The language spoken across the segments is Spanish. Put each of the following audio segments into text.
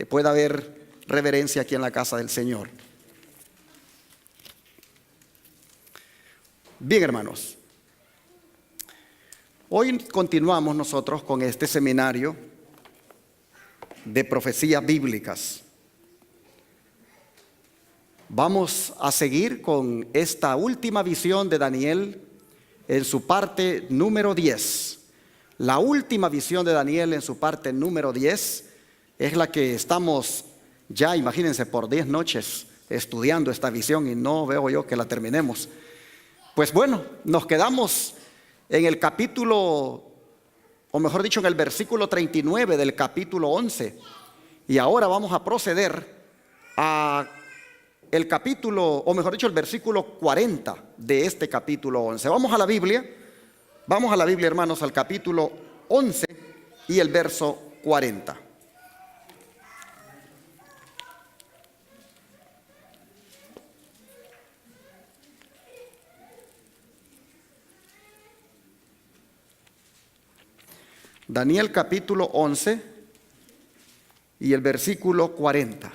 pueda haber reverencia aquí en la casa del Señor. Bien, hermanos, hoy continuamos nosotros con este seminario de profecías bíblicas. Vamos a seguir con esta última visión de Daniel en su parte número 10. La última visión de Daniel en su parte número 10 es la que estamos ya, imagínense, por 10 noches estudiando esta visión y no veo yo que la terminemos. Pues bueno, nos quedamos en el capítulo, o mejor dicho, en el versículo 39 del capítulo 11. Y ahora vamos a proceder a el capítulo, o mejor dicho, el versículo 40 de este capítulo 11. Vamos a la Biblia, hermanos, al capítulo 11 y el verso 40. Daniel capítulo 11 y el versículo 40.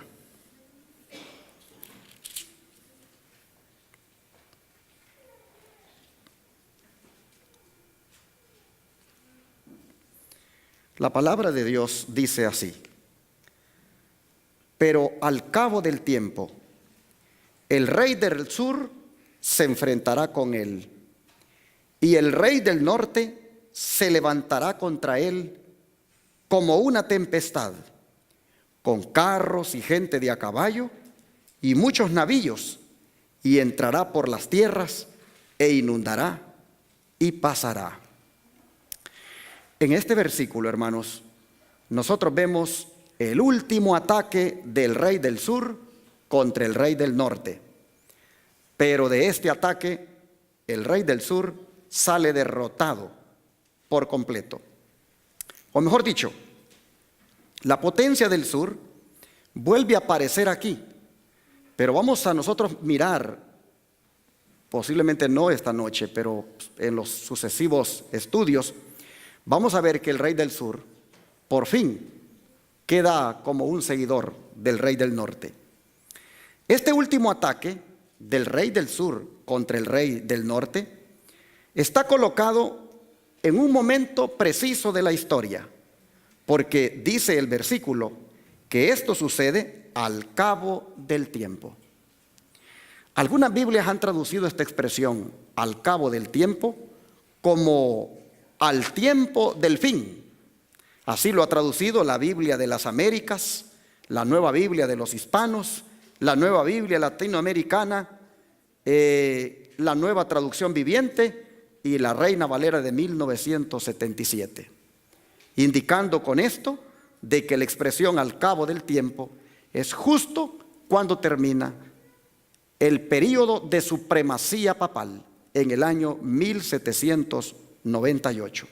La palabra de Dios dice así: pero al cabo del tiempo, el rey del sur se enfrentará con él, y el rey del norte se levantará contra él como una tempestad, con carros y gente de a caballo y muchos navíos, y entrará por las tierras e inundará y pasará. En este versículo, hermanos, nosotros vemos el último ataque del rey del sur contra el rey del norte. Pero de este ataque, el rey del sur sale derrotado por completo. O mejor dicho, la potencia del sur vuelve a aparecer aquí. Pero vamos a nosotros mirar, posiblemente no esta noche, pero en los sucesivos estudios, vamos a ver que el rey del sur, por fin, queda como un seguidor del rey del norte. Este último ataque del rey del sur contra el rey del norte está colocado en un momento preciso de la historia, porque dice el versículo que esto sucede al cabo del tiempo. Algunas Biblias han traducido esta expresión, al cabo del tiempo, como al tiempo del fin. Así lo ha traducido la Biblia de las Américas, la Nueva Biblia de los Hispanos, la Nueva Biblia Latinoamericana, la Nueva Traducción Viviente y la Reina Valera de 1977, indicando con esto de que la expresión al cabo del tiempo es justo cuando termina el período de supremacía papal en el año 1798.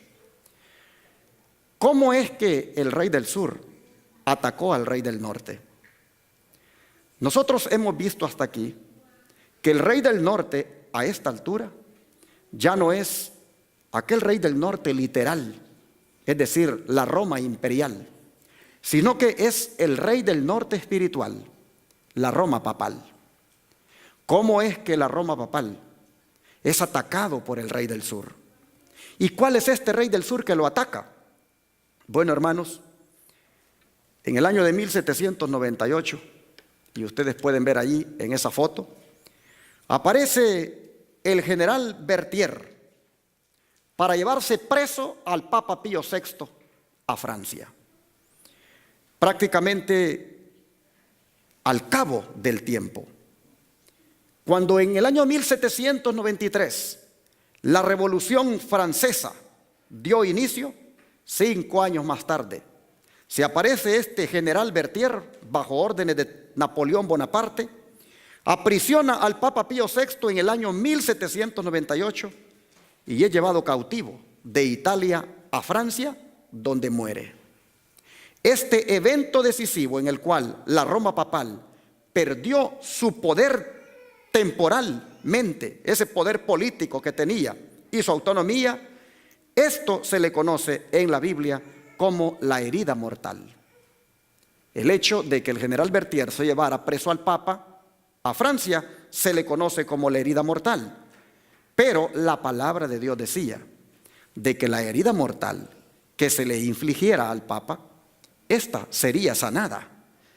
¿Cómo es que el rey del sur atacó al rey del norte? Nosotros hemos visto hasta aquí que el rey del norte a esta altura ya no es aquel rey del norte literal, es decir, la Roma imperial, sino que es el rey del norte espiritual, la Roma papal. ¿Cómo es que la Roma papal es atacado por el rey del sur? ¿Y cuál es este rey del sur que lo ataca? Bueno, hermanos, en el año de 1798, y ustedes pueden ver allí en esa foto, aparece el general Berthier para llevarse preso al Papa Pío VI a Francia. Prácticamente al cabo del tiempo. Cuando en el año 1793 la Revolución Francesa dio inicio, 5 años más tarde, se aparece este general Berthier bajo órdenes de Napoleón Bonaparte, aprisiona al Papa Pío VI en el año 1798 y es llevado cautivo de Italia a Francia, donde muere. Este evento decisivo en el cual la Roma papal perdió su poder temporalmente, ese poder político que tenía y su autonomía, esto se le conoce en la Biblia como la herida mortal. El hecho de que el general Berthier se llevara preso al Papa a Francia se le conoce como la herida mortal. Pero la palabra de Dios decía de que la herida mortal que se le infligiera al Papa, esta sería sanada.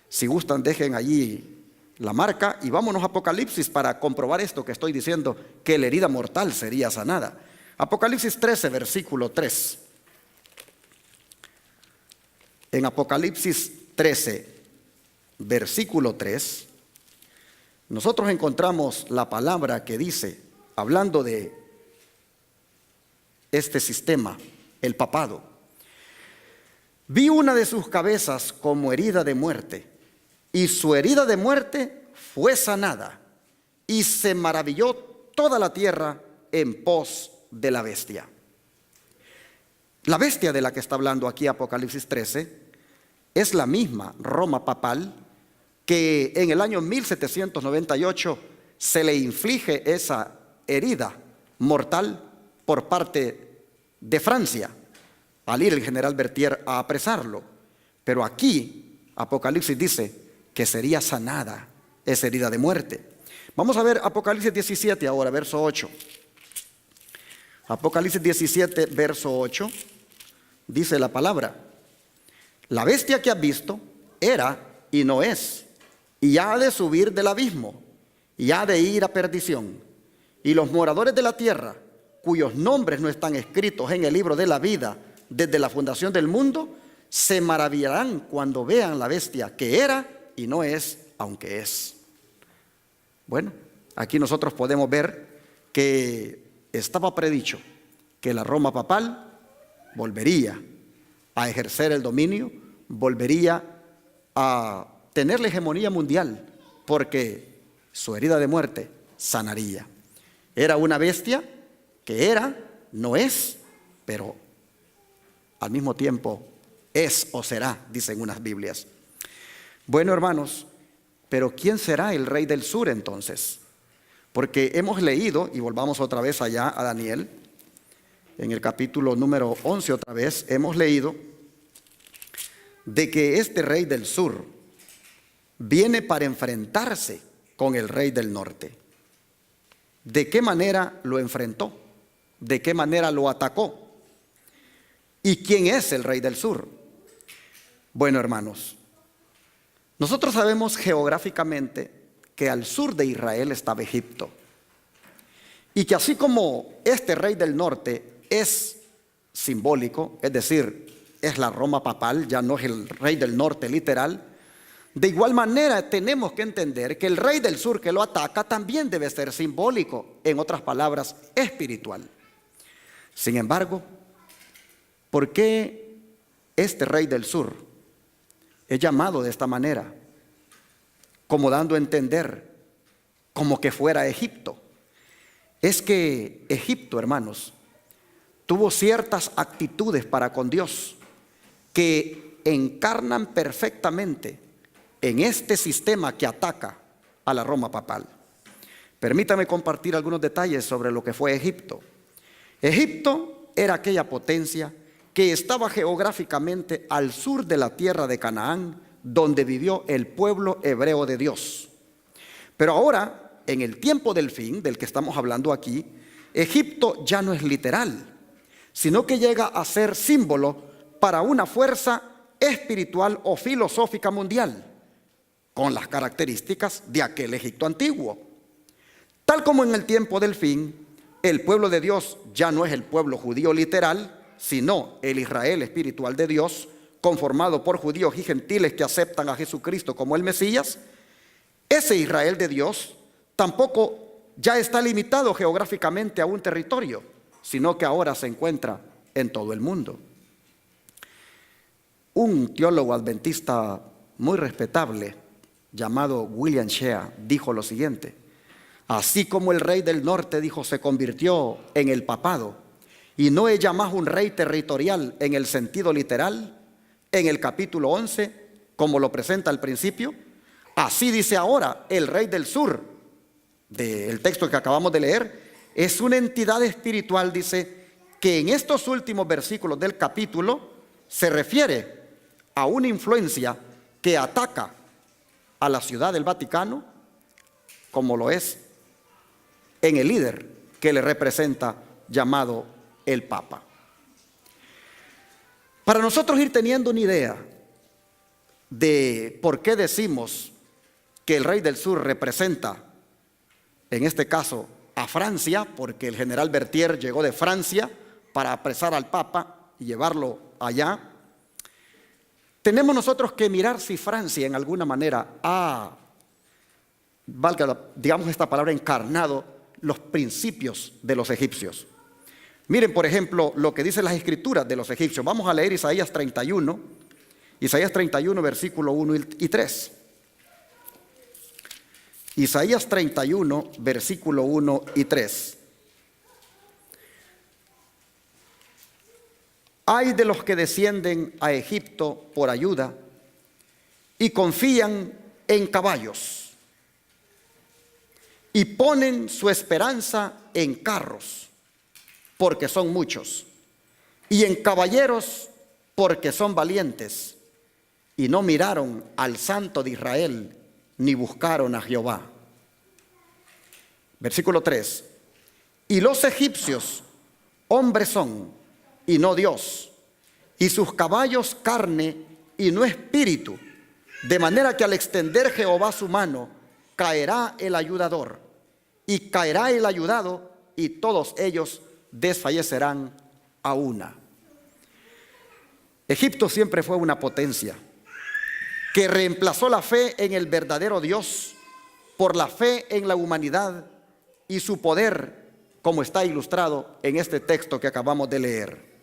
Si gustan, dejen allí la marca y vámonos a Apocalipsis para comprobar esto que estoy diciendo, que la herida mortal sería sanada. Apocalipsis 13, versículo 3. En Apocalipsis 13, versículo 3, nosotros encontramos la palabra que dice, hablando de este sistema, el papado: vi una de sus cabezas como herida de muerte, y su herida de muerte fue sanada, y se maravilló toda la tierra en pos de la bestia. La bestia de la que está hablando aquí Apocalipsis 13 es la misma Roma papal que en el año 1798 se le inflige esa herida mortal por parte de Francia, al ir el general Berthier a apresarlo. Pero aquí Apocalipsis dice que sería sanada esa herida de muerte. Vamos a ver Apocalipsis 17 ahora, verso 8. Apocalipsis 17, verso 8, dice la palabra: la bestia que has visto era y no es, y ha de subir del abismo, y ha de ir a perdición. Y los moradores de la tierra, cuyos nombres no están escritos en el libro de la vida desde la fundación del mundo, se maravillarán cuando vean la bestia que era y no es, aunque es. Bueno, aquí nosotros podemos ver que estaba predicho que la Roma papal volvería a ejercer el dominio, volvería a tener la hegemonía mundial, porque su herida de muerte sanaría. Era una bestia que era, no es, pero al mismo tiempo es o será, dicen unas Biblias. Bueno, hermanos, pero ¿quién será el rey del sur entonces? Porque hemos leído, y volvamos otra vez allá a Daniel, en el capítulo número 11 otra vez, hemos leído de que este rey del sur viene para enfrentarse con el rey del norte. ¿De qué manera lo enfrentó? ¿De qué manera lo atacó? ¿Y quién es el rey del sur? Bueno, hermanos, nosotros sabemos geográficamente que al sur de Israel estaba Egipto, y que así como este rey del norte es simbólico, es decir, es la Roma papal, ya no es el rey del norte literal, de igual manera tenemos que entender que el rey del sur que lo ataca también debe ser simbólico, en otras palabras, espiritual. Sin embargo, ¿por qué este rey del sur es llamado de esta manera? Como dando a entender como que fuera Egipto. Es que Egipto, hermanos, tuvo ciertas actitudes para con Dios que encarnan perfectamente en este sistema que ataca a la Roma papal. Permítame compartir algunos detalles sobre lo que fue Egipto. Egipto era aquella potencia que estaba geográficamente al sur de la tierra de Canaán, donde vivió el pueblo hebreo de Dios. Pero ahora, en el tiempo del fin, del que estamos hablando aquí, Egipto ya no es literal, sino que llega a ser símbolo para una fuerza espiritual o filosófica mundial, con las características de aquel Egipto antiguo. Tal como en el tiempo del fin, el pueblo de Dios ya no es el pueblo judío literal, sino el Israel espiritual de Dios, conformado por judíos y gentiles que aceptan a Jesucristo como el Mesías. Ese Israel de Dios tampoco ya está limitado geográficamente a un territorio, sino que ahora se encuentra en todo el mundo. Un teólogo adventista muy respetable, llamado William Shea, dijo lo siguiente: así como el rey del norte, dijo, se convirtió en el papado, y no es ya más un rey territorial en el sentido literal, en el capítulo 11, como lo presenta al principio, así dice ahora el rey del sur, del texto que acabamos de leer, es una entidad espiritual, dice, que en estos últimos versículos del capítulo se refiere a una influencia que ataca a la ciudad del Vaticano, como lo es en el líder que le representa, llamado el Papa. Para nosotros ir teniendo una idea de por qué decimos que el rey del sur representa, en este caso, a Francia, porque el general Berthier llegó de Francia para apresar al Papa y llevarlo allá, tenemos nosotros que mirar si Francia en alguna manera ha, valga, digamos esta palabra, encarnado los principios de los egipcios. Miren, por ejemplo, lo que dicen las escrituras de los egipcios. Vamos a leer Isaías 31, versículo 1 y 3. Isaías 31, versículo 1 y 3. Ay de los que descienden a Egipto por ayuda y confían en caballos y ponen su esperanza en carros, porque son muchos, y en caballeros, porque son valientes, y no miraron al Santo de Israel, ni buscaron a Jehová. Versículo 3. Y los egipcios hombres son, y no Dios, y sus caballos carne, y no espíritu, de manera que al extender Jehová su mano, caerá el ayudador, y caerá el ayudado, y todos ellos desfallecerán a una. Egipto siempre fue una potencia que reemplazó la fe en el verdadero Dios por la fe en la humanidad y su poder, como está ilustrado en este texto que acabamos de leer.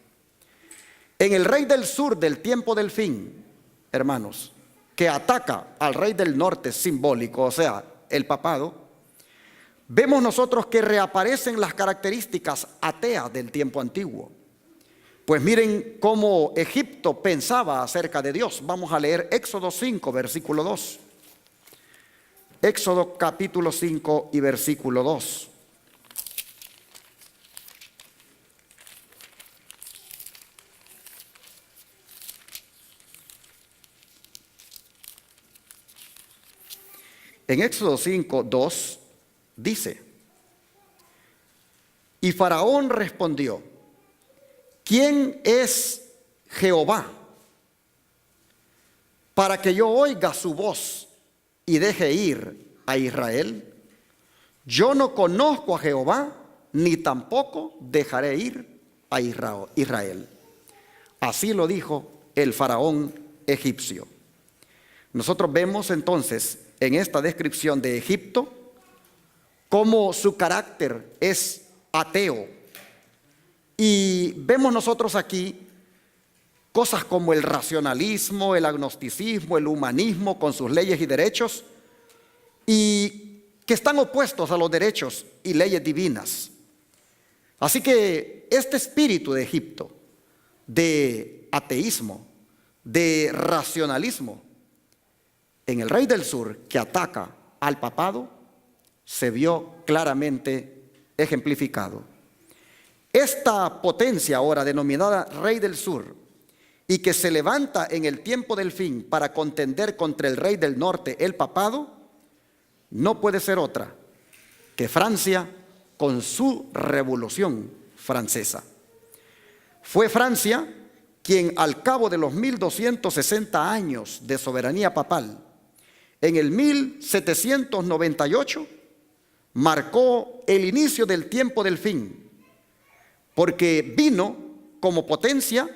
En el rey del sur del tiempo del fin, hermanos, que ataca al rey del norte simbólico, o sea, el papado, vemos nosotros que reaparecen las características ateas del tiempo antiguo. Pues miren cómo Egipto pensaba acerca de Dios. Vamos a leer Éxodo 5, versículo 2. Éxodo capítulo 5 y versículo 2. En Éxodo 5, 2 dice: y Faraón respondió: ¿quién es Jehová para que yo oiga su voz y deje ir a Israel? Yo no conozco a Jehová, ni tampoco dejaré ir a Israel. Así lo dijo el faraón egipcio. Nosotros vemos entonces en esta descripción de Egipto cómo su carácter es ateo. Y vemos nosotros aquí cosas como el racionalismo, el agnosticismo, el humanismo con sus leyes y derechos, y que están opuestos a los derechos y leyes divinas. Así que este espíritu de Egipto, de ateísmo, de racionalismo, en el rey del sur que ataca al papado, se vio claramente ejemplificado. Esta potencia ahora denominada rey del sur y que se levanta en el tiempo del fin para contender contra el rey del norte, el papado, no puede ser otra que Francia con su revolución francesa. Fue Francia quien al cabo de los 1260 años de soberanía papal, en el 1798, marcó el inicio del tiempo del fin, porque vino como potencia,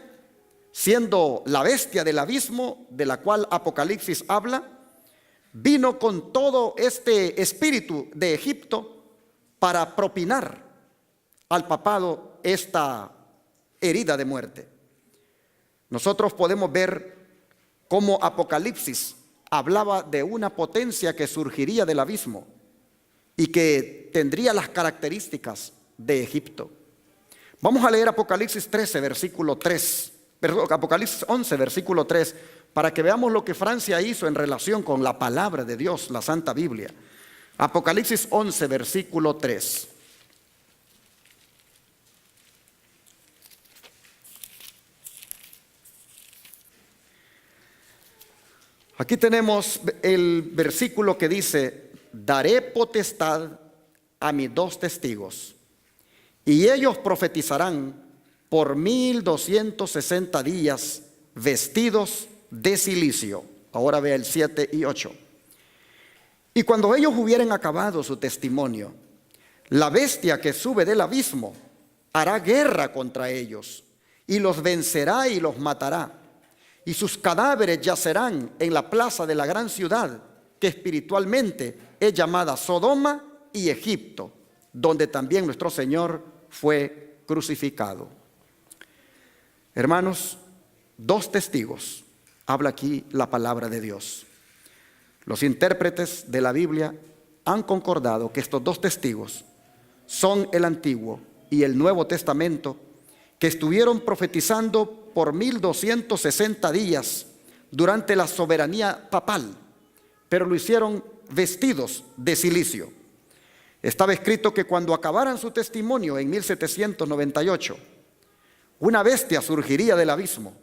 siendo la bestia del abismo de la cual Apocalipsis habla, vino con todo este espíritu de Egipto para propinar al papado esta herida de muerte. Nosotros podemos ver cómo Apocalipsis hablaba de una potencia que surgiría del abismo y que tendría las características de Egipto. Vamos a leer Apocalipsis 13, versículo 3, Apocalipsis 11, versículo 3, para que veamos lo que Francia hizo en relación con la palabra de Dios, la Santa Biblia. Apocalipsis 11, versículo 3. Aquí tenemos el versículo que dice: daré potestad a mis 2 testigos, y ellos profetizarán por 1260 días vestidos de cilicio. Ahora vea el 7 y 8. Y cuando ellos hubieren acabado su testimonio, la bestia que sube del abismo hará guerra contra ellos, y los vencerá y los matará. Y sus cadáveres yacerán en la plaza de la gran ciudad, que espiritualmente es llamada Sodoma y Egipto, donde también nuestro Señor fue crucificado. Hermanos, 2 testigos, habla aquí la palabra de Dios. Los intérpretes de la Biblia han concordado que estos 2 testigos son el Antiguo y el Nuevo Testamento, que estuvieron profetizando por 1260 días durante la soberanía papal, pero lo hicieron vestidos de cilicio. Estaba escrito que cuando acabaran su testimonio en 1798, una bestia surgiría del abismo,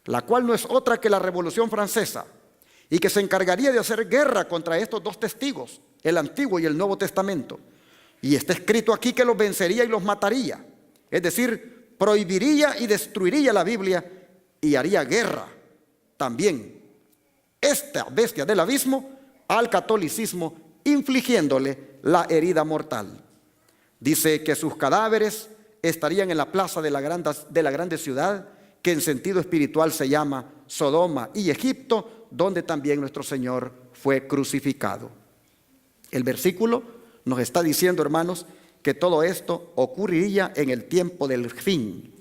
la cual no es otra que la Revolución Francesa, y que se encargaría de hacer guerra contra estos 2 testigos, el Antiguo y el Nuevo Testamento. Y está escrito aquí que los vencería y los mataría, es decir, prohibiría y destruiría la Biblia y haría guerra también esta bestia del abismo al catolicismo, infligiéndole la herida mortal. Dice que sus cadáveres estarían en la plaza de la grande ciudad, que en sentido espiritual se llama Sodoma y Egipto, donde también nuestro Señor fue crucificado. El versículo nos está diciendo, hermanos, que todo esto ocurriría en el tiempo del fin.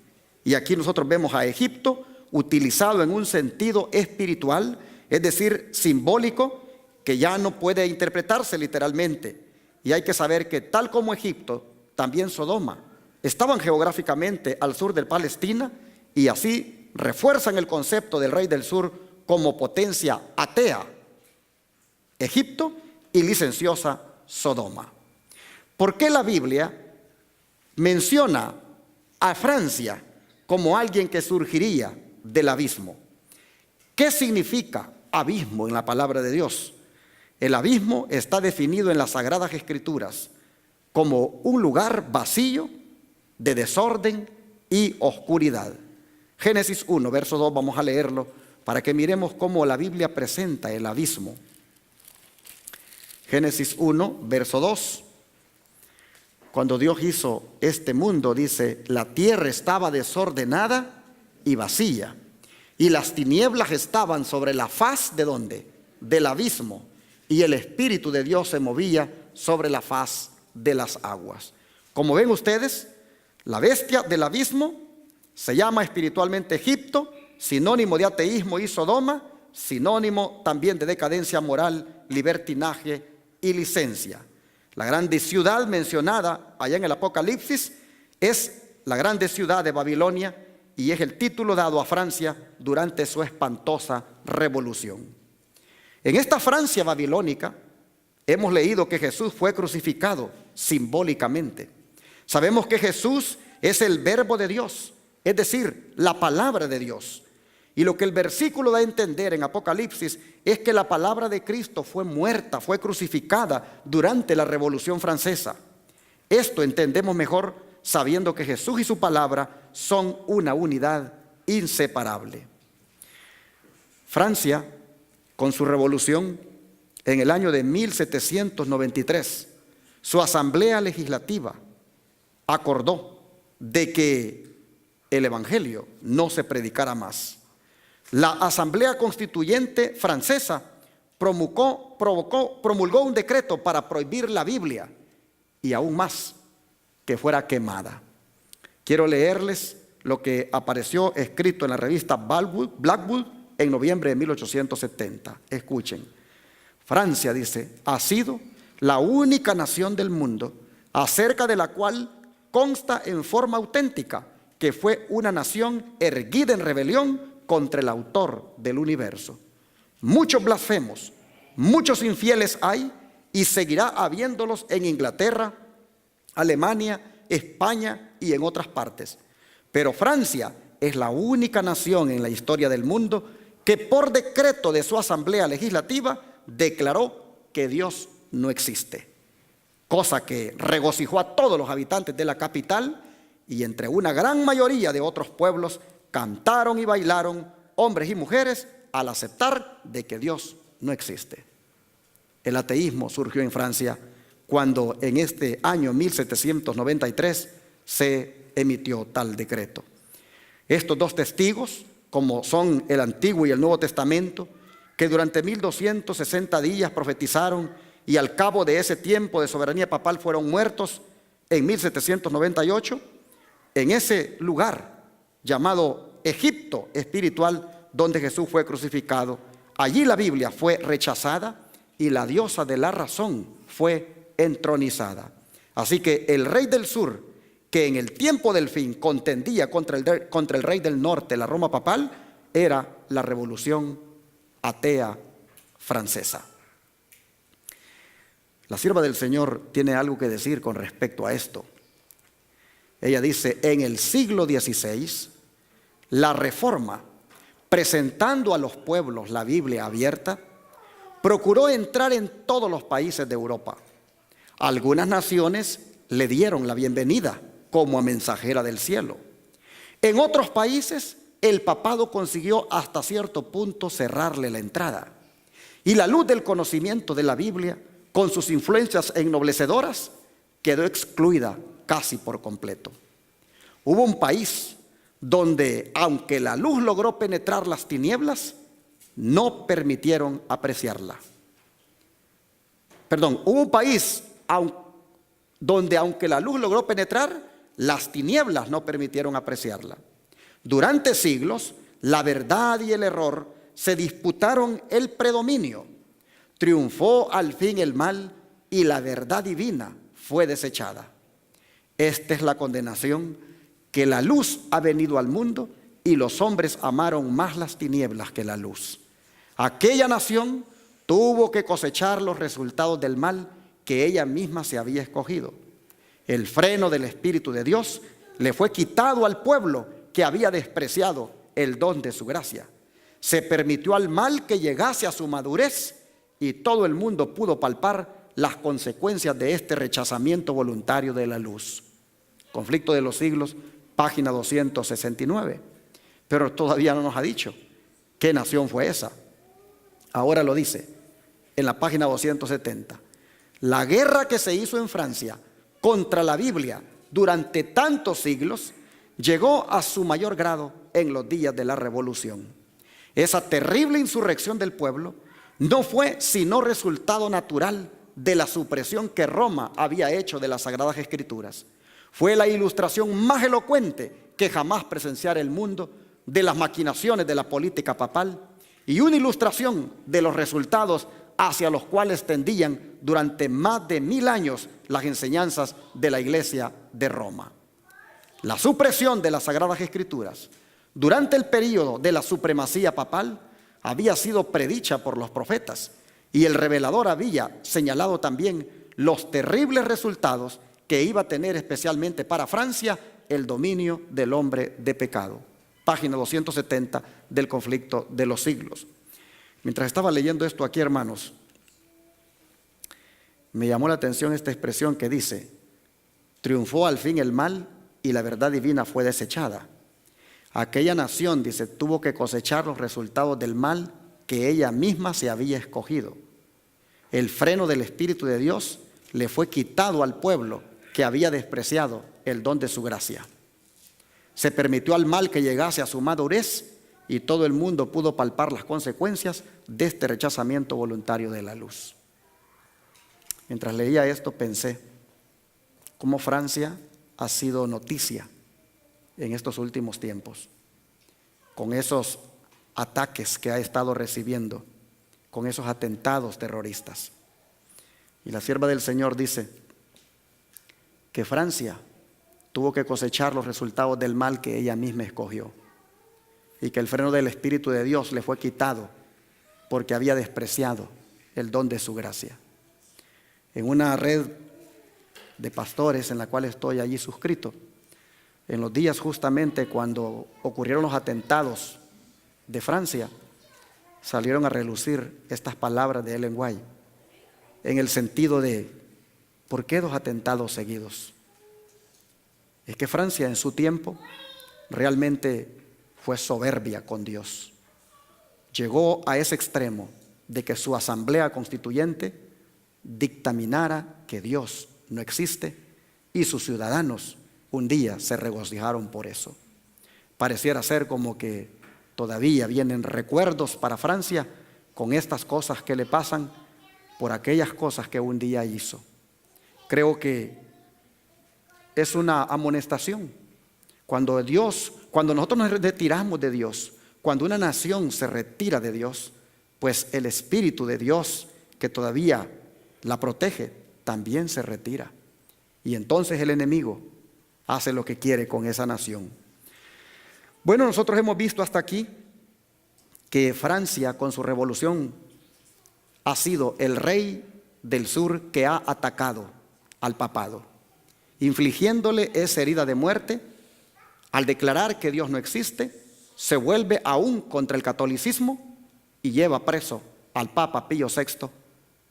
Y aquí nosotros vemos a Egipto utilizado en un sentido espiritual, es decir, simbólico, que ya no puede interpretarse literalmente. Y hay que saber que tal como Egipto, también Sodoma, estaban geográficamente al sur de Palestina, y así refuerzan el concepto del rey del sur como potencia atea, Egipto, y licenciosa Sodoma. ¿Por qué la Biblia menciona a Francia como alguien que surgiría del abismo? ¿Qué significa abismo en la palabra de Dios? El abismo está definido en las Sagradas Escrituras como un lugar vacío, de desorden y oscuridad. Génesis 1, verso 2, vamos a leerlo para que miremos cómo la Biblia presenta el abismo. Génesis 1, verso 2. Cuando Dios hizo este mundo, dice: la tierra estaba desordenada y vacía, y las tinieblas estaban sobre la faz ¿de dónde? Del abismo, y el Espíritu de Dios se movía sobre la faz de las aguas. Como ven ustedes, la bestia del abismo se llama espiritualmente Egipto, sinónimo de ateísmo, y Sodoma, sinónimo también de decadencia moral, libertinaje y licencia. La grande ciudad mencionada allá en el Apocalipsis es la grande ciudad de Babilonia, y es el título dado a Francia durante su espantosa revolución. En esta Francia babilónica hemos leído que Jesús fue crucificado simbólicamente. Sabemos que Jesús es el verbo de Dios, es decir, la palabra de Dios. Y lo que el versículo da a entender en Apocalipsis es que la palabra de Cristo fue muerta, fue crucificada durante la Revolución Francesa. Esto entendemos mejor sabiendo que Jesús y su palabra son una unidad inseparable. Francia, con su revolución, en el año de 1793, su asamblea legislativa acordó de que el evangelio no se predicara más. La Asamblea Constituyente francesa promulgó un decreto para prohibir la Biblia y aún más, que fuera quemada. Quiero leerles lo que apareció escrito en la revista Blackwood en noviembre de 1870. Escuchen. Francia, dice, ha sido la única nación del mundo acerca de la cual consta en forma auténtica que fue una nación erguida en rebelión contra el autor del universo. Muchos blasfemos, muchos infieles hay y seguirá habiéndolos en Inglaterra, Alemania, España y en otras partes. Pero Francia es la única nación en la historia del mundo que por decreto de su asamblea legislativa declaró que Dios no existe, cosa que regocijó a todos los habitantes de la capital, y entre una gran mayoría de otros pueblos cantaron y bailaron, hombres y mujeres, al aceptar de que Dios no existe. El ateísmo surgió en Francia cuando en este año 1793 se emitió tal decreto. Estos dos testigos, como son el Antiguo y el Nuevo Testamento, que durante 1260 días profetizaron y al cabo de ese tiempo de soberanía papal fueron muertos en 1798, en ese lugar llamado Egipto espiritual donde Jesús fue crucificado. Allí la Biblia fue rechazada y la diosa de la razón fue entronizada. Así que el rey del sur, que en el tiempo del fin contendía contra el rey del norte, la Roma papal, era la revolución atea francesa. La sierva del Señor tiene algo que decir con respecto a esto. Ella dice: en el siglo XVI, la Reforma, presentando a los pueblos la Biblia abierta, procuró entrar en todos los países de Europa. Algunas naciones le dieron la bienvenida como a mensajera del cielo. En otros países, el papado consiguió hasta cierto punto cerrarle la entrada. Y la luz del conocimiento de la Biblia, con sus influencias ennoblecedores, quedó excluida casi por completo. Hubo un país donde, aunque la luz logró penetrar las tinieblas, no permitieron apreciarla. Hubo un país donde, aunque la luz logró penetrar, las tinieblas no permitieron apreciarla. Durante siglos, la verdad y el error se disputaron el predominio. Triunfó al fin el mal y la verdad divina fue desechada. Esta es la condenación, que la luz ha venido al mundo y los hombres amaron más las tinieblas que la luz. Aquella nación tuvo que cosechar los resultados del mal que ella misma se había escogido. El freno del Espíritu de Dios le fue quitado al pueblo que había despreciado el don de su gracia. Se permitió al mal que llegase a su madurez y todo el mundo pudo palpar las consecuencias de este rechazamiento voluntario de la luz. Conflicto de los siglos, página 269. Pero todavía no nos ha dicho qué nación fue esa. Ahora lo dice en la página 270. La guerra que se hizo en Francia contra la Biblia durante tantos siglos llegó a su mayor grado en los días de la Revolución. Esa terrible insurrección del pueblo no fue sino resultado natural de la supresión que Roma había hecho de las Sagradas Escrituras. Fue la ilustración más elocuente que jamás presenciara el mundo de las maquinaciones de la política papal y una ilustración de los resultados hacia los cuales tendían durante más de 1000 años las enseñanzas de la Iglesia de Roma. La supresión de las Sagradas Escrituras durante el período de la supremacía papal había sido predicha por los profetas, y el revelador había señalado también los terribles resultados que iba a tener especialmente para Francia el dominio del hombre de pecado. Página 270 del Conflicto de los Siglos. Mientras estaba leyendo esto aquí, hermanos, me llamó la atención esta expresión que dice: triunfó al fin el mal y la verdad divina fue desechada. Aquella nación, dice, tuvo que cosechar los resultados del mal que ella misma se había escogido. El freno del Espíritu de Dios le fue quitado al pueblo que había despreciado el don de su gracia. Se permitió al mal que llegase a su madurez y todo el mundo pudo palpar las consecuencias de este rechazamiento voluntario de la luz. Mientras leía esto pensé cómo Francia ha sido noticia en estos últimos tiempos, con esos ataques que ha estado recibiendo, con esos atentados terroristas. Y la sierva del Señor dice que Francia tuvo que cosechar los resultados del mal que ella misma escogió, y que el freno del Espíritu de Dios le fue quitado porque había despreciado el don de su gracia. En una red de pastores en la cual estoy allí suscrito, en los días justamente cuando ocurrieron los atentados de Francia, salieron a relucir estas palabras de Ellen White, en el sentido de, ¿por qué 2 atentados seguidos? Es que Francia en su tiempo realmente fue soberbia con Dios. Llegó a ese extremo de que su asamblea constituyente dictaminara que Dios no existe, y sus ciudadanos un día se regocijaron por eso. Pareciera ser como que todavía vienen recuerdos para Francia con estas cosas que le pasan por aquellas cosas que un día hizo. Creo que es una amonestación. Cuando nosotros nos retiramos de Dios, cuando una nación se retira de Dios, pues el Espíritu de Dios que todavía la protege también se retira. Y entonces el enemigo hace lo que quiere con esa nación. Bueno, nosotros hemos visto hasta aquí que Francia con su revolución ha sido el rey del sur que ha atacado al papado, infligiéndole esa herida de muerte. Al declarar que Dios no existe, se vuelve aún contra el catolicismo y lleva preso al Papa Pío VI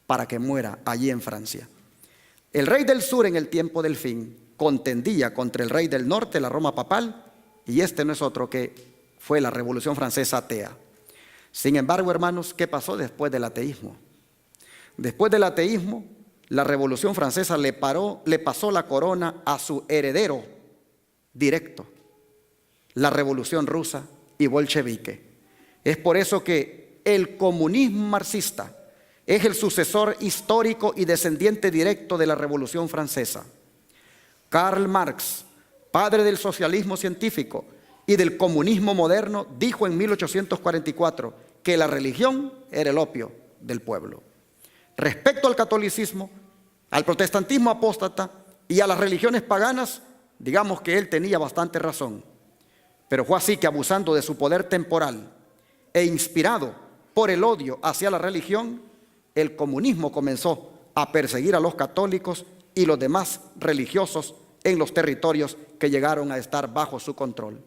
para que muera allí en Francia. El rey del sur en el tiempo del fin contendía contra el rey del norte, la Roma papal, y este no es otro que fue la Revolución Francesa atea. Sin embargo, hermanos, ¿qué pasó después del ateísmo? Después del ateísmo, la Revolución Francesa le pasó la corona a su heredero directo, la Revolución Rusa y bolchevique. Es por eso que el comunismo marxista es el sucesor histórico y descendiente directo de la Revolución Francesa. Karl Marx, padre del socialismo científico y del comunismo moderno, dijo en 1844 que la religión era el opio del pueblo. Respecto al catolicismo, al protestantismo apóstata y a las religiones paganas, digamos que él tenía bastante razón. Pero fue así que, abusando de su poder temporal e inspirado por el odio hacia la religión, el comunismo comenzó a perseguir a los católicos y los demás religiosos en los territorios que llegaron a estar bajo su control.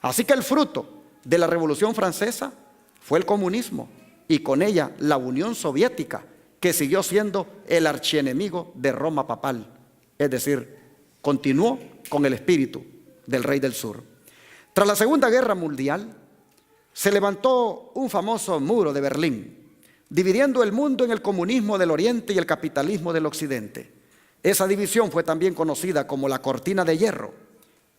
Así que el fruto de la Revolución Francesa fue el comunismo, y con ella la Unión Soviética, que siguió siendo el archienemigo de Roma papal, es decir, continuó con el espíritu del rey del sur. Tras la Segunda Guerra Mundial, se levantó un famoso muro de Berlín, dividiendo el mundo en el comunismo del Oriente y el capitalismo del Occidente. Esa división fue también conocida como la Cortina de Hierro,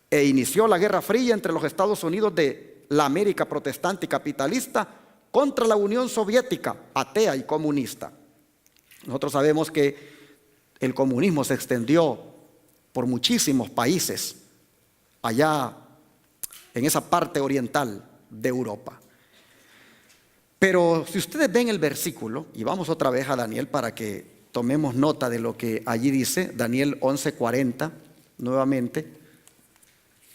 e inició la Guerra Fría entre los Estados Unidos de la América protestante y capitalista contra la Unión Soviética, atea y comunista. Nosotros sabemos que el comunismo se extendió por muchísimos países allá en esa parte oriental de Europa. Pero si ustedes ven el versículo, y vamos otra vez a Daniel para que tomemos nota de lo que allí dice, Daniel 11:40, nuevamente.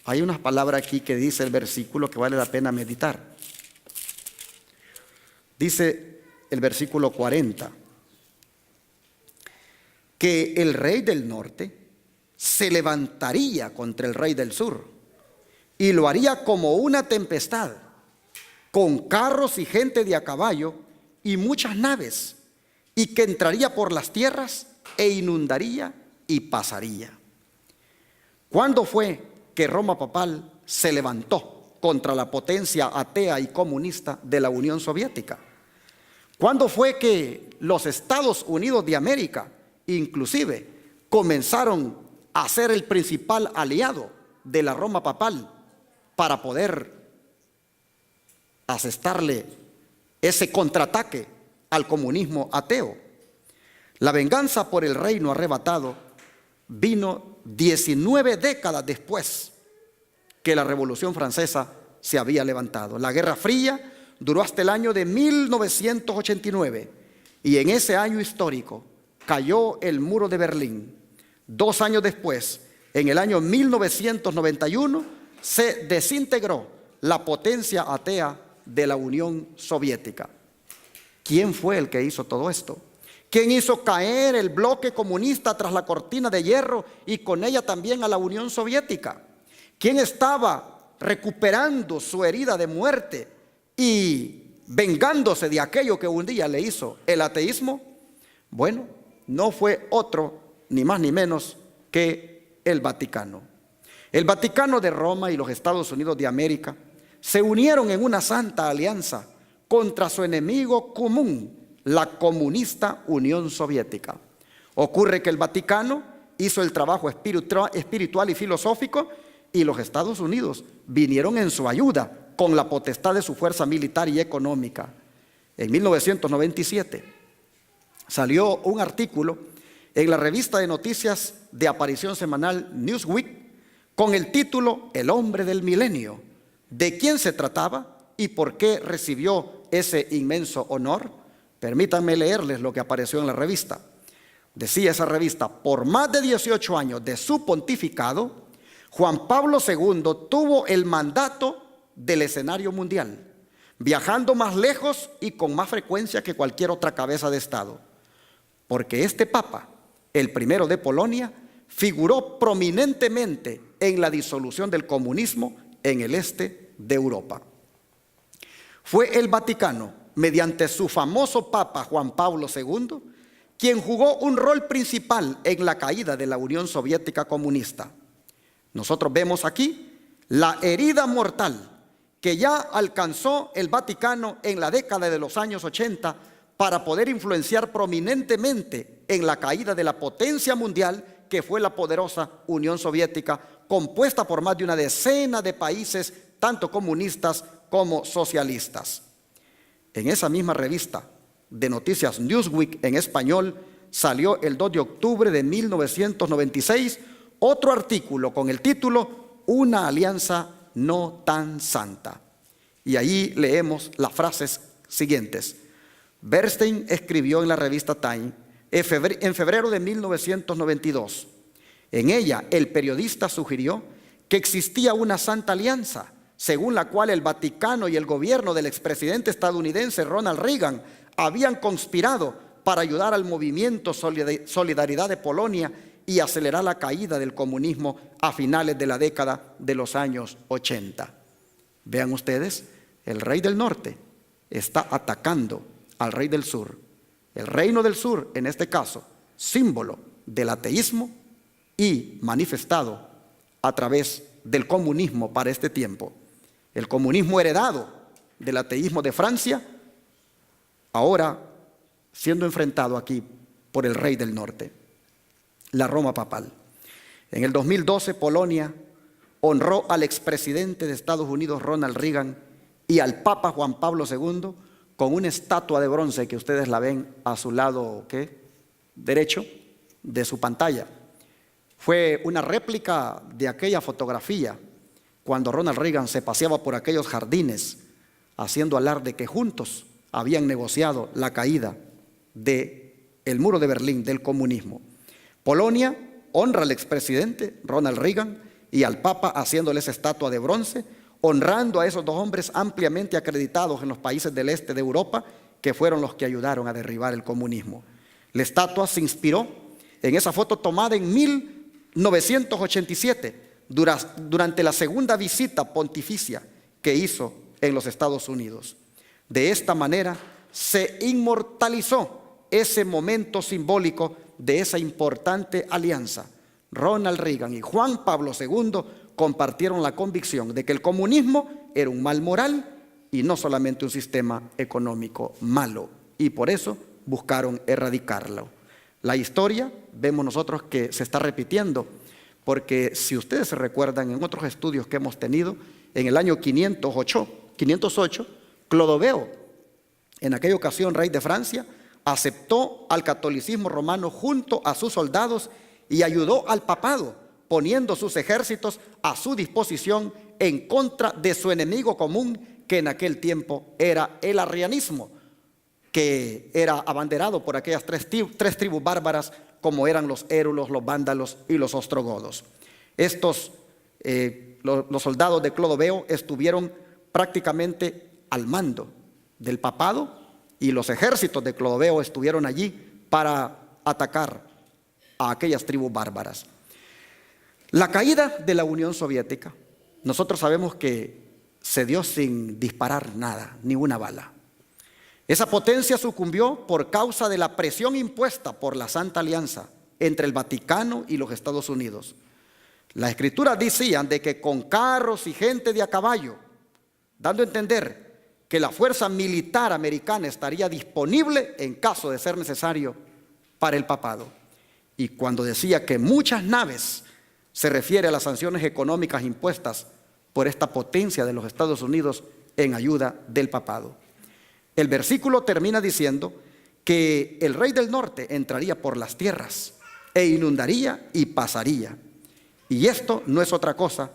Hay unas palabras aquí que dice el versículo que vale la pena meditar. Dice el versículo 40, que el rey del norte se levantaría contra el rey del sur y lo haría como una tempestad, con carros y gente de a caballo y muchas naves, y que entraría por las tierras e inundaría y pasaría. ¿Cuándo fue que Roma papal se levantó contra la potencia atea y comunista de la Unión Soviética? ¿Cuándo fue que los Estados Unidos de América inclusive comenzaron a ser el principal aliado de la Roma papal para poder asestarle ese contraataque al comunismo ateo? La venganza por el reino arrebatado vino 19 décadas después que la Revolución Francesa se había levantado. La Guerra Fría duró hasta el año de 1989, y en ese año histórico cayó el muro de Berlín. 2 años después, en el año 1991, se desintegró la potencia atea de la Unión Soviética. ¿Quién fue el que hizo todo esto? ¿Quién hizo caer el bloque comunista tras la cortina de hierro y con ella también a la Unión Soviética? ¿Quién estaba recuperando su herida de muerte y vengándose de aquello que un día le hizo el ateísmo, bueno, no fue otro, ni más ni menos que el Vaticano. El Vaticano de Roma y los Estados Unidos de América se unieron en una santa alianza contra su enemigo común, la comunista Unión Soviética. Ocurre que el Vaticano hizo el trabajo espiritual y filosófico, y los Estados Unidos vinieron en su ayuda con la potestad de su fuerza militar y económica. En 1997 salió un artículo en la revista de noticias de aparición semanal Newsweek con el título El hombre del milenio. ¿De quién se trataba y por qué recibió ese inmenso honor? Permítanme leerles lo que apareció en la revista. Decía esa revista: por más de 18 años de su pontificado, Juan Pablo II tuvo el mandato del escenario mundial, viajando más lejos y con más frecuencia que cualquier otra cabeza de Estado, porque este Papa, el primero de Polonia, figuró prominentemente en la disolución del comunismo en el este de Europa. Fue el Vaticano, mediante su famoso Papa Juan Pablo II, quien jugó un rol principal en la caída de la Unión Soviética comunista. Nosotros vemos aquí la herida mortal que ya alcanzó el Vaticano en la década de los años 80 para poder influenciar prominentemente en la caída de la potencia mundial que fue la poderosa Unión Soviética, compuesta por más de una decena de países, tanto comunistas como socialistas. En esa misma revista de noticias Newsweek en español salió el 2 de octubre de 1996 otro artículo con el título Una alianza no tan santa. Y ahí leemos las frases siguientes. Bernstein escribió en la revista Time en febrero de 1992. En ella, el periodista sugirió que existía una santa alianza, según la cual el Vaticano y el gobierno del expresidente estadounidense Ronald Reagan habían conspirado para ayudar al movimiento Solidaridad de Polonia y acelerar la caída del comunismo a finales de la década de los años 80. Vean ustedes, el rey del norte está atacando al rey del sur. El reino del sur, en este caso, símbolo del ateísmo y manifestado a través del comunismo para este tiempo. El comunismo heredado del ateísmo de Francia, ahora siendo enfrentado aquí por el rey del norte, la Roma papal. En el 2012, Polonia honró al expresidente de Estados Unidos, Ronald Reagan, y al Papa Juan Pablo II con una estatua de bronce que ustedes la ven a su lado derecho de su pantalla. Fue una réplica de aquella fotografía cuando Ronald Reagan se paseaba por aquellos jardines haciendo alarde que juntos habían negociado la caída del muro de Berlín, del comunismo. Polonia honra al expresidente Ronald Reagan y al Papa haciéndoles estatua de bronce, honrando a esos dos hombres ampliamente acreditados en los países del este de Europa, que fueron los que ayudaron a derribar el comunismo. La estatua se inspiró en esa foto tomada en 1987, durante la segunda visita pontificia que hizo en los Estados Unidos. De esta manera se inmortalizó ese momento simbólico de esa importante alianza. Ronald Reagan y Juan Pablo II compartieron la convicción de que el comunismo era un mal moral y no solamente un sistema económico malo, y por eso buscaron erradicarlo. La historia, vemos nosotros que se está repitiendo, porque si ustedes se recuerdan en otros estudios que hemos tenido, en el año 508, Clodoveo, en aquella ocasión rey de Francia, aceptó al catolicismo romano junto a sus soldados y ayudó al papado, poniendo sus ejércitos a su disposición en contra de su enemigo común, que en aquel tiempo era el arrianismo, que era abanderado por aquellas tres tribus bárbaras, como eran los érulos, los vándalos y los ostrogodos. Estos, los soldados de Clodoveo estuvieron prácticamente al mando del papado, y los ejércitos de Clodoveo estuvieron allí para atacar a aquellas tribus bárbaras. La caída de la Unión Soviética, nosotros sabemos que se dio sin disparar nada, ni una bala. Esa potencia sucumbió por causa de la presión impuesta por la Santa Alianza entre el Vaticano y los Estados Unidos. Las escrituras decían de que con carros y gente de a caballo, dando a entender que la fuerza militar americana estaría disponible en caso de ser necesario para el papado. Y cuando decía que muchas naves, se refiere a las sanciones económicas impuestas por esta potencia de los Estados Unidos en ayuda del papado. El versículo termina diciendo que el rey del norte entraría por las tierras e inundaría y pasaría. Y esto no es otra cosa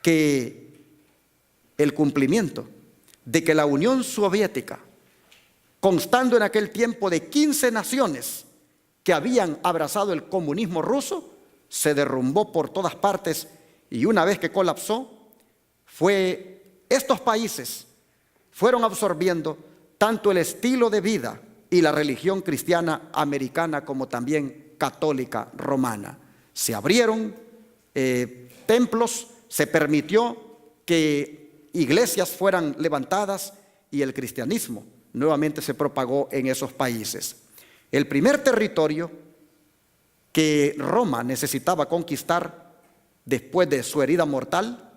que el cumplimiento de que la Unión Soviética, constando en aquel tiempo de 15 naciones que habían abrazado el comunismo ruso, se derrumbó por todas partes, y una vez que colapsó, estos países fueron absorbiendo tanto el estilo de vida y la religión cristiana americana como también católica romana. Se abrieron templos, se permitió que iglesias fueran levantadas y el cristianismo nuevamente se propagó en esos países. El primer territorio que Roma necesitaba conquistar después de su herida mortal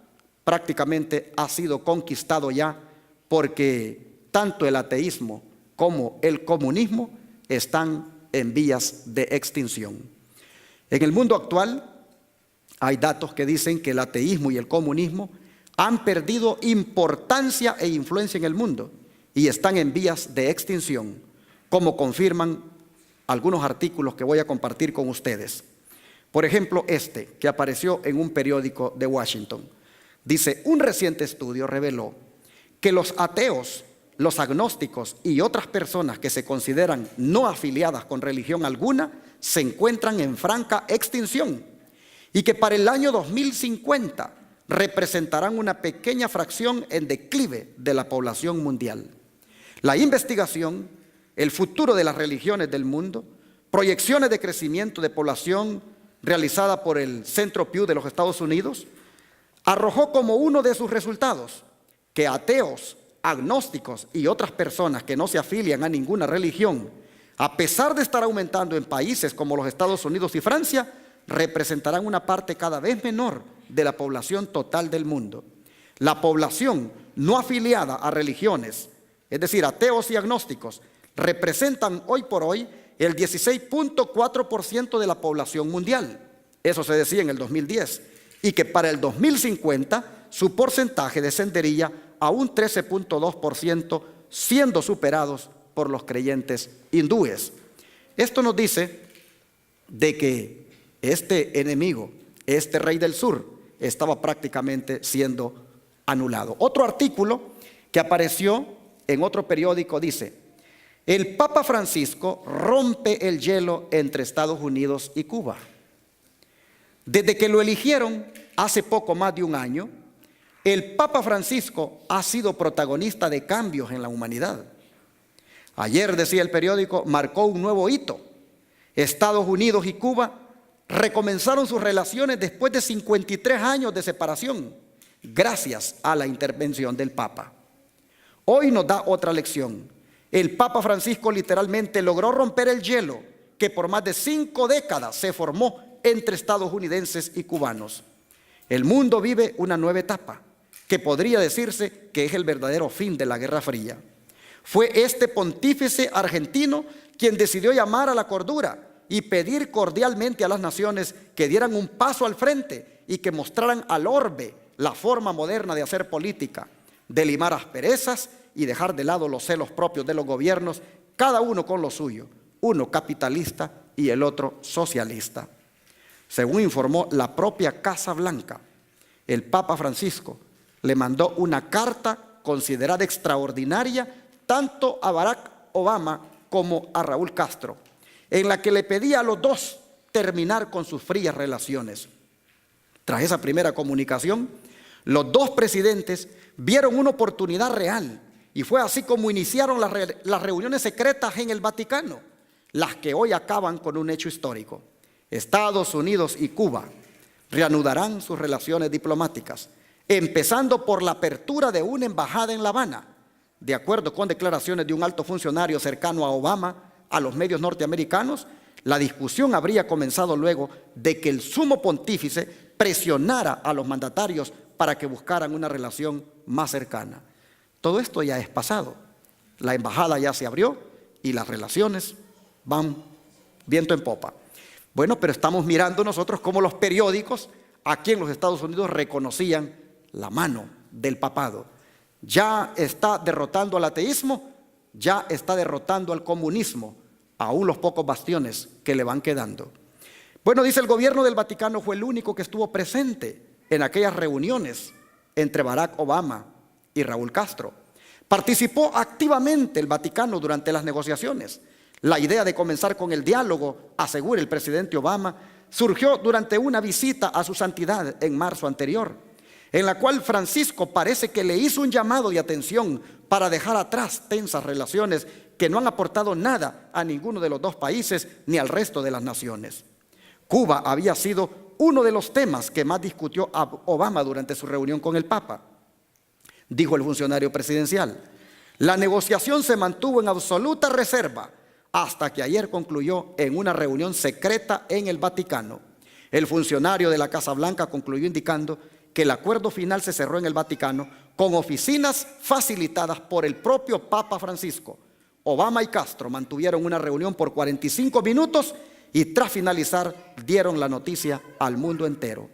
prácticamente ha sido conquistado ya, porque tanto el ateísmo como el comunismo están en vías de extinción. En el mundo actual hay datos que dicen que el ateísmo y el comunismo han perdido importancia e influencia en el mundo y están en vías de extinción, como confirman algunos artículos que voy a compartir con ustedes. Por ejemplo, que apareció en un periódico de Washington. Dice: un reciente estudio reveló que los ateos, los agnósticos y otras personas que se consideran no afiliadas con religión alguna se encuentran en franca extinción, y que para el año 2050 representarán una pequeña fracción en declive de la población mundial. La investigación, el futuro de las religiones del mundo, proyecciones de crecimiento de población realizada por el Centro Pew de los Estados Unidos, arrojó como uno de sus resultados que ateos, agnósticos y otras personas que no se afilian a ninguna religión, a pesar de estar aumentando en países como los Estados Unidos y Francia, representarán una parte cada vez menor de la población total del mundo. La población no afiliada a religiones, es decir, ateos y agnósticos, representan hoy por hoy el 16.4% de la población mundial. Eso se decía en el 2010. Y que para el 2050 su porcentaje descendería a un 13.2%, siendo superados por los creyentes hindúes. Esto nos dice de que este enemigo, este rey del sur, estaba prácticamente siendo anulado. Otro artículo que apareció en otro periódico dice: el Papa Francisco rompe el hielo entre Estados Unidos y Cuba. Desde que lo eligieron hace poco más de un año, el Papa Francisco ha sido protagonista de cambios en la humanidad. Ayer, decía el periódico, marcó un nuevo hito. Estados Unidos y Cuba recomenzaron sus relaciones después de 53 años de separación, gracias a la intervención del Papa. Hoy nos da otra lección. El Papa Francisco literalmente logró romper el hielo que por más de 5 décadas se formó entre estadounidenses y cubanos. El mundo vive una nueva etapa que podría decirse que es el verdadero fin de la Guerra Fría. Fue este pontífice argentino quien decidió llamar a la cordura y pedir cordialmente a las naciones que dieran un paso al frente y que mostraran al orbe la forma moderna de hacer política, de limar asperezas y dejar de lado los celos propios de los gobiernos, cada uno con lo suyo, uno capitalista y el otro socialista. Según informó la propia Casa Blanca, el Papa Francisco le mandó una carta considerada extraordinaria tanto a Barack Obama como a Raúl Castro, en la que le pedía a los dos terminar con sus frías relaciones. Tras esa primera comunicación, los dos presidentes vieron una oportunidad real, y fue así como iniciaron las reuniones secretas en el Vaticano, las que hoy acaban con un hecho histórico. Estados Unidos y Cuba reanudarán sus relaciones diplomáticas, empezando por la apertura de una embajada en La Habana, de acuerdo con declaraciones de un alto funcionario cercano a Obama, a los medios norteamericanos, la discusión habría comenzado luego de que el sumo pontífice presionara a los mandatarios para que buscaran una relación más cercana. Todo esto ya es pasado. La embajada ya se abrió y las relaciones van viento en popa. Bueno, pero estamos mirando nosotros cómo los periódicos aquí en los Estados Unidos reconocían la mano del papado. Ya está derrotando al ateísmo, ya está derrotando al comunismo, aún los pocos bastiones que le van quedando. Bueno, dice el gobierno del Vaticano fue el único que estuvo presente en aquellas reuniones entre Barack Obama y Raúl Castro. Participó activamente el Vaticano durante las negociaciones. La idea de comenzar con el diálogo, asegura el presidente Obama, surgió durante una visita a su santidad en marzo anterior, en la cual Francisco parece que le hizo un llamado de atención para dejar atrás tensas relaciones que no han aportado nada a ninguno de los dos países ni al resto de las naciones. Cuba había sido uno de los temas que más discutió Obama durante su reunión con el Papa. Dijo el funcionario presidencial: la negociación se mantuvo en absoluta reserva hasta que ayer concluyó en una reunión secreta en el Vaticano. El funcionario de la Casa Blanca concluyó indicando que el acuerdo final se cerró en el Vaticano con oficinas facilitadas por el propio Papa Francisco. Obama y Castro mantuvieron una reunión por 45 minutos y tras finalizar dieron la noticia al mundo entero.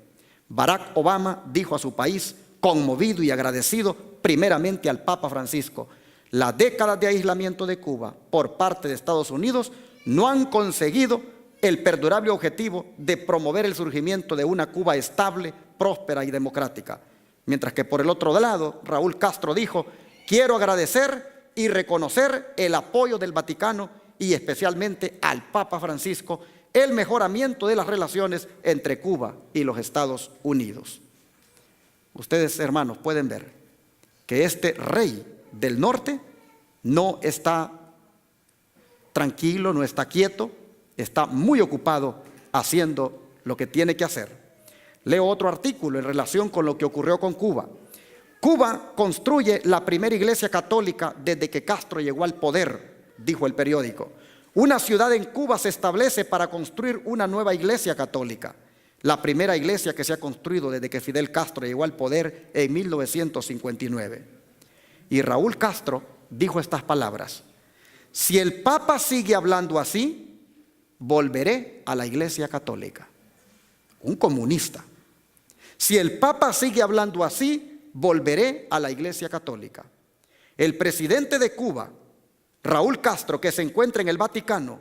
Barack Obama dijo a su país, conmovido y agradecido primeramente al Papa Francisco: las décadas de aislamiento de Cuba por parte de Estados Unidos no han conseguido el perdurable objetivo de promover el surgimiento de una Cuba estable, próspera y democrática. Mientras que por el otro lado, Raúl Castro dijo: quiero agradecer y reconocer el apoyo del Vaticano y especialmente al Papa Francisco, el mejoramiento de las relaciones entre Cuba y los Estados Unidos. Ustedes, hermanos, pueden ver que este rey del norte no está tranquilo, no está quieto, está muy ocupado haciendo lo que tiene que hacer. Leo otro artículo en relación con lo que ocurrió con Cuba. Cuba construye la primera iglesia católica desde que Castro llegó al poder, dijo el periódico. Una ciudad en Cuba se establece para construir una nueva iglesia católica. La primera iglesia que se ha construido desde que Fidel Castro llegó al poder en 1959. Y Raúl Castro dijo estas palabras: si el Papa sigue hablando así, volveré a la iglesia católica. Un comunista. Si el Papa sigue hablando así, volveré a la iglesia católica. El presidente de Cuba, Raúl Castro, que se encuentra en el Vaticano,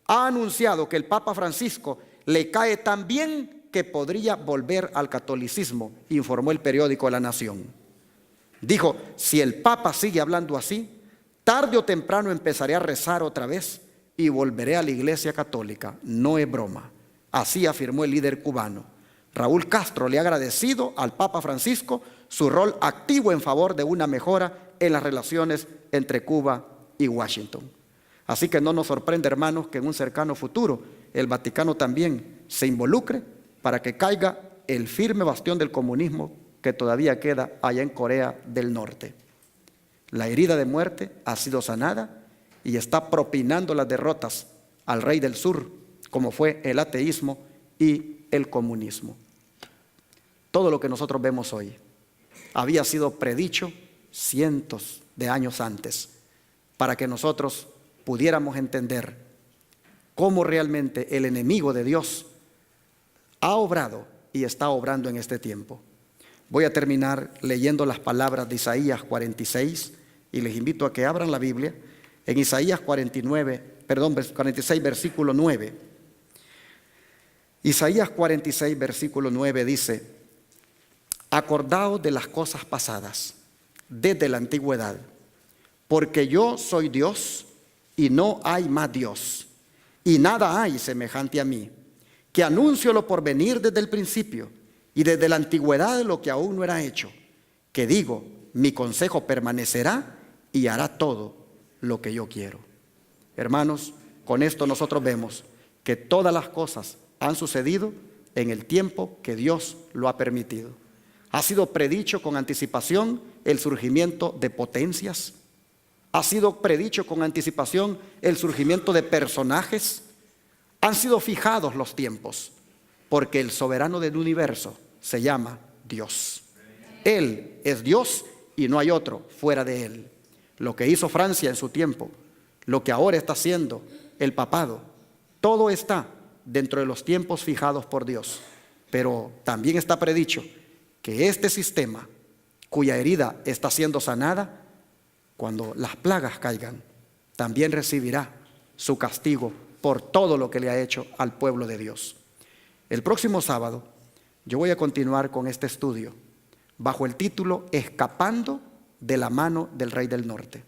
ha anunciado que el Papa Francisco le cae tan bien que podría volver al catolicismo, informó el periódico La Nación. Dijo: si el Papa sigue hablando así, tarde o temprano empezaré a rezar otra vez y volveré a la iglesia católica. No es broma. Así afirmó el líder cubano. Raúl Castro le ha agradecido al Papa Francisco su rol activo en favor de una mejora en las relaciones entre Cuba y Washington. Así que no nos sorprende, hermanos, que en un cercano futuro el Vaticano también se involucre para que caiga el firme bastión del comunismo que todavía queda allá en Corea del Norte. La herida de muerte ha sido sanada y está propinando las derrotas al rey del sur, como fue el ateísmo y el comunismo. Todo lo que nosotros vemos hoy había sido predicho cientos de años antes, para que nosotros pudiéramos entender cómo realmente el enemigo de Dios ha obrado y está obrando en este tiempo. Voy a terminar leyendo las palabras de Isaías 46 y les invito a que abran la Biblia en Isaías 46, versículo 9. Isaías 46, versículo 9 dice: acordaos de las cosas pasadas desde la antigüedad, porque yo soy Dios y no hay más Dios, y nada hay semejante a mí, que anuncio lo por venir desde el principio y desde la antigüedad lo que aún no era hecho, que digo, mi consejo permanecerá y hará todo lo que yo quiero. Hermanos, con esto nosotros vemos que todas las cosas han sucedido en el tiempo que Dios lo ha permitido. Ha sido predicho con anticipación el surgimiento de potencias, Ha sido predicho con anticipación el surgimiento de personajes. Han sido fijados los tiempos, porque el soberano del universo se llama Dios. Él es Dios y no hay otro fuera de Él. Lo que hizo Francia en su tiempo, lo que ahora está haciendo el papado, todo está dentro de los tiempos fijados por Dios. Pero también está predicho que este sistema, cuya herida está siendo sanada, cuando las plagas caigan, también recibirá su castigo por todo lo que le ha hecho al pueblo de Dios. El próximo sábado yo voy a continuar con este estudio bajo el título Escapando de la mano del Rey del Norte.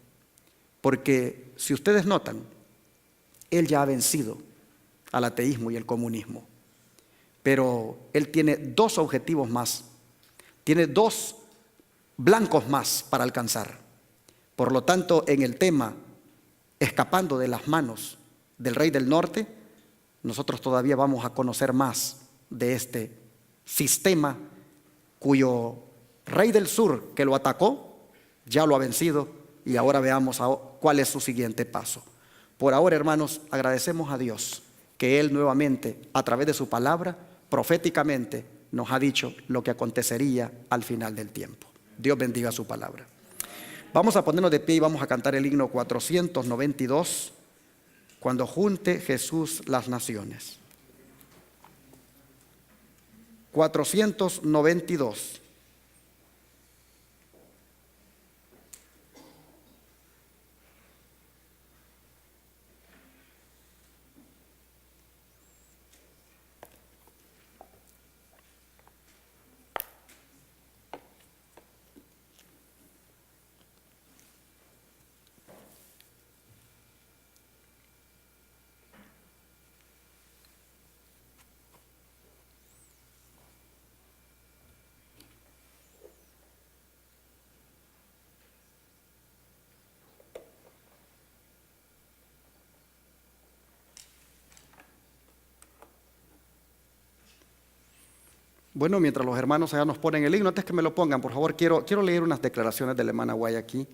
Porque si ustedes notan, él ya ha vencido al ateísmo y el comunismo. Pero él tiene dos objetivos más, tiene dos blancos más para alcanzar. Por lo tanto, en el tema escapando de las manos del Rey del Norte, nosotros todavía vamos a conocer más de este sistema cuyo Rey del Sur que lo atacó, ya lo ha vencido, y ahora veamos cuál es su siguiente paso. Por ahora, hermanos, agradecemos a Dios que Él nuevamente, a través de su palabra, proféticamente nos ha dicho lo que acontecería al final del tiempo. Dios bendiga su palabra. Vamos a ponernos de pie y vamos a cantar el himno 492, Cuando junte Jesús las naciones. 492. Bueno, mientras los hermanos allá nos ponen el himno, antes que me lo pongan, por favor, quiero leer unas declaraciones de la hermana Guay aquí,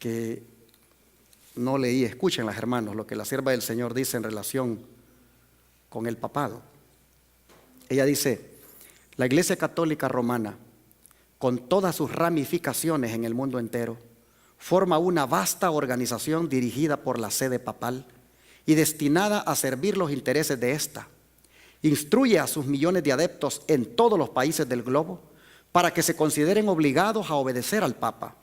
que no leí. Escuchen las hermanos, lo que la sierva del Señor dice en relación con el papado. Ella dice: la Iglesia Católica Romana, con todas sus ramificaciones en el mundo entero, forma una vasta organización dirigida por la sede papal y destinada a servir los intereses de ésta. Instruye a sus millones de adeptos en todos los países del globo para que se consideren obligados a obedecer al Papa.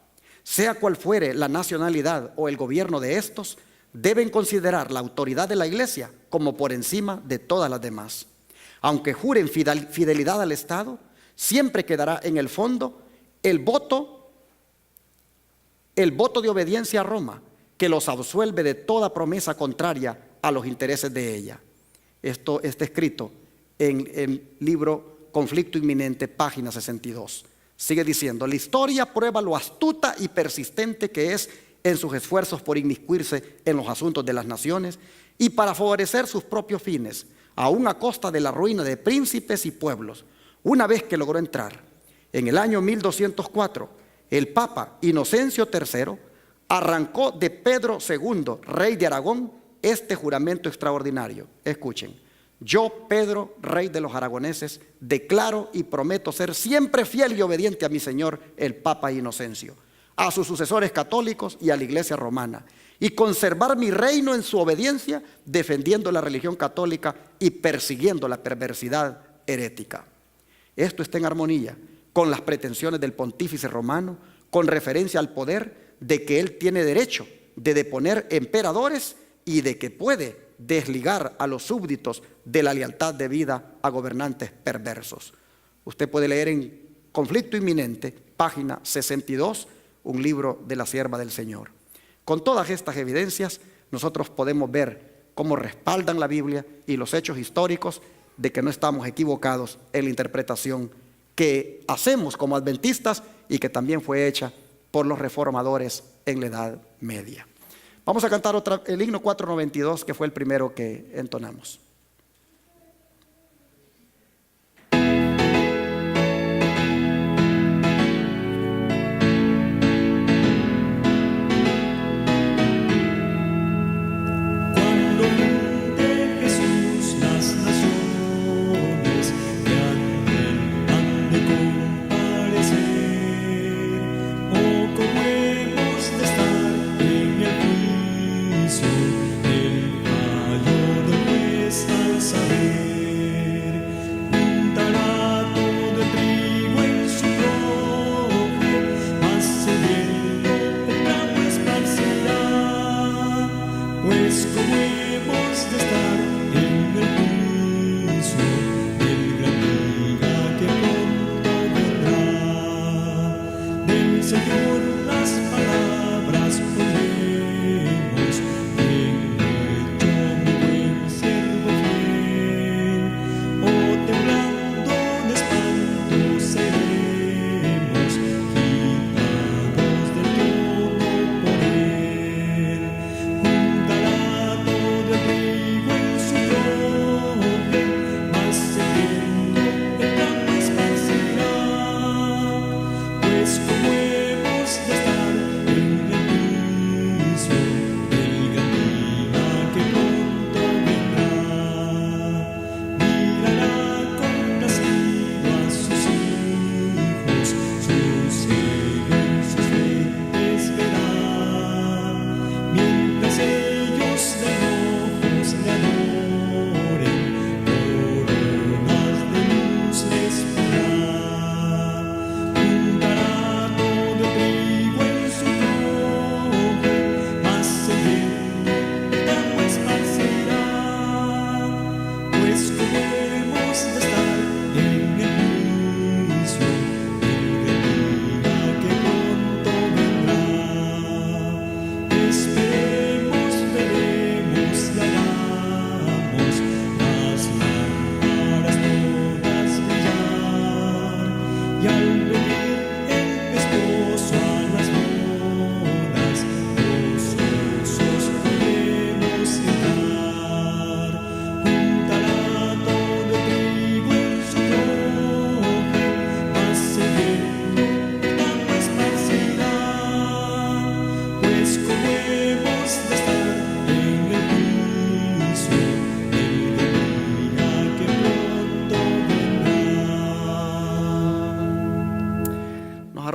Sea cual fuere la nacionalidad o el gobierno de estos, deben considerar la autoridad de la Iglesia como por encima de todas las demás. Aunque juren fidelidad al Estado, siempre quedará en el fondo el voto de obediencia a Roma, que los absuelve de toda promesa contraria a los intereses de ella. Esto está escrito en el libro Conflicto Inminente, página 62. Sigue diciendo: la historia prueba lo astuta y persistente que es en sus esfuerzos por inmiscuirse en los asuntos de las naciones y para favorecer sus propios fines, aún a costa de la ruina de príncipes y pueblos. Una vez que logró entrar, en el año 1204, el Papa Inocencio III arrancó de Pedro II, rey de Aragón, este juramento extraordinario. Escuchen: yo, Pedro, rey de los aragoneses, declaro y prometo ser siempre fiel y obediente a mi señor, el Papa Inocencio, a sus sucesores católicos y a la Iglesia romana, y conservar mi reino en su obediencia, defendiendo la religión católica y persiguiendo la perversidad herética. Esto está en armonía con las pretensiones del pontífice romano, con referencia al poder de que él tiene derecho de deponer emperadores y de que puede desligar a los súbditos de la lealtad debida a gobernantes perversos. Usted puede leer en Conflicto Inminente, página 62, un libro de la sierva del Señor. Con todas estas evidencias, nosotros podemos ver cómo respaldan la Biblia y los hechos históricos de que no estamos equivocados en la interpretación que hacemos como adventistas y que también fue hecha por los reformadores en la Edad Media. Vamos a cantar el himno 492, que fue el primero que entonamos.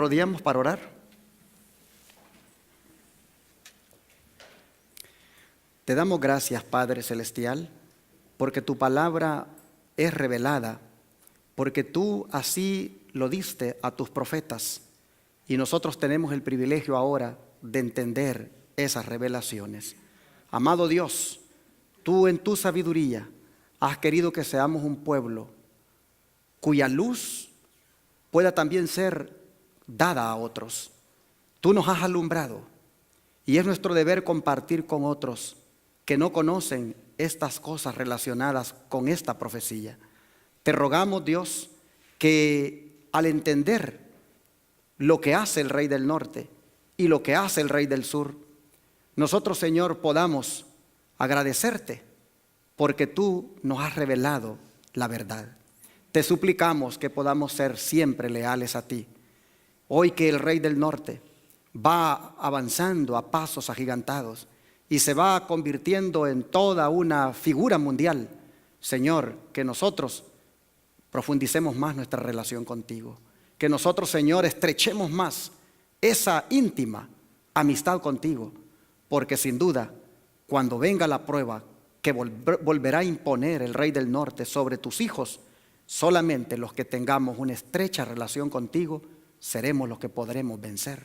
arrodillamos para orar. Te damos gracias, Padre Celestial, porque tu palabra es revelada, porque tú así lo diste a tus profetas y nosotros tenemos el privilegio ahora de entender esas revelaciones. Amado Dios, tú en tu sabiduría has querido que seamos un pueblo cuya luz pueda también ser dada a otros. Tú nos has alumbrado y es nuestro deber compartir con otros que no conocen estas cosas relacionadas con esta profecía. Te rogamos, Dios, que al entender lo que hace el Rey del Norte y lo que hace el Rey del Sur, nosotros, Señor, podamos agradecerte porque tú nos has revelado la verdad. Te suplicamos que podamos ser siempre leales a ti. Hoy que el Rey del Norte va avanzando a pasos agigantados y se va convirtiendo en toda una figura mundial, Señor, que nosotros profundicemos más nuestra relación contigo. Que nosotros, Señor, estrechemos más esa íntima amistad contigo, porque sin duda, cuando venga la prueba que volverá a imponer el Rey del Norte sobre tus hijos, solamente los que tengamos una estrecha relación contigo seremos los que podremos vencer,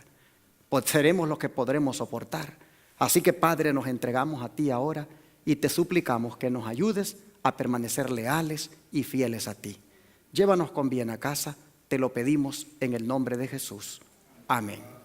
seremos los que podremos soportar. Así que, Padre, nos entregamos a ti ahora y te suplicamos que nos ayudes a permanecer leales y fieles a ti. Llévanos con bien a casa, te lo pedimos en el nombre de Jesús. Amén.